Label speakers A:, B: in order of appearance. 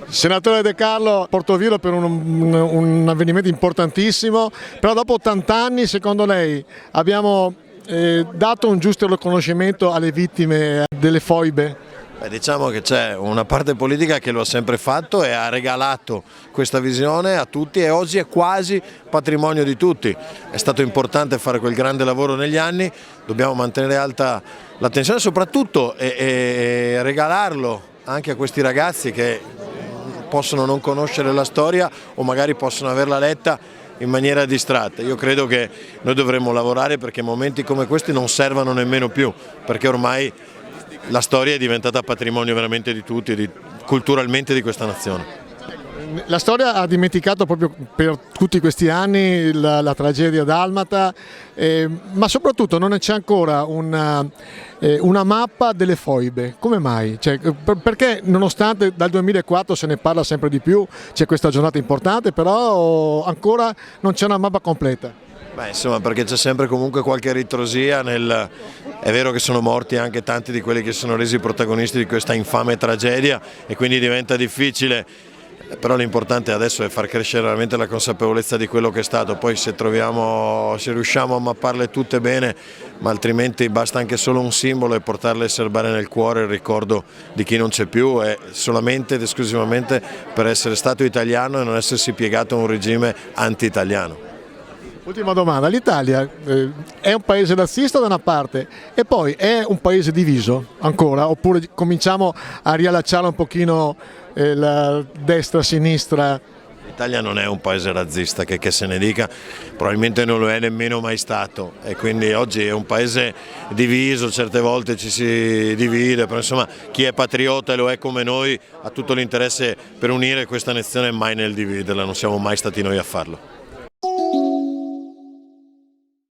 A: Senatore De Carlo, Portoviejo per un avvenimento importantissimo, però dopo 80 anni secondo lei abbiamo dato un giusto riconoscimento alle vittime delle foibe?
B: Diciamo che c'è una parte politica che lo ha sempre fatto e ha regalato questa visione a tutti e oggi è quasi patrimonio di tutti. È stato importante fare quel grande lavoro negli anni, dobbiamo mantenere alta l'attenzione soprattutto e regalarlo anche a questi ragazzi che possono non conoscere la storia o magari possono averla letta in maniera distratta. Io credo che noi dovremmo lavorare perché momenti come questi non servano nemmeno più, perché ormai la storia è diventata patrimonio veramente di tutti e culturalmente di questa nazione.
A: La storia ha dimenticato proprio per tutti questi anni la tragedia dalmata, ma soprattutto non c'è ancora una mappa delle foibe. Come mai? Cioè, perché nonostante dal 2004 se ne parla sempre di più, c'è questa giornata importante, però ancora non c'è una mappa completa?
B: Insomma, perché c'è sempre comunque qualche ritrosia è vero che sono morti anche tanti di quelli che sono resi protagonisti di questa infame tragedia e quindi diventa difficile, però l'importante adesso è far crescere veramente la consapevolezza di quello che è stato, poi se riusciamo a mapparle tutte bene, ma altrimenti basta anche solo un simbolo e portarle a serbare nel cuore il ricordo di chi non c'è più, è solamente ed esclusivamente per essere stato italiano e non essersi piegato a un regime anti-italiano.
A: Ultima domanda, l'Italia è un paese razzista da una parte e poi è un paese diviso ancora oppure cominciamo a riallacciare un pochino la destra-sinistra?
B: L'Italia non è un paese razzista, che se ne dica, probabilmente non lo è nemmeno mai stato e quindi oggi è un paese diviso, certe volte ci si divide, però insomma chi è patriota e lo è come noi ha tutto l'interesse per unire questa nazione e mai nel dividerla, non siamo mai stati noi a farlo.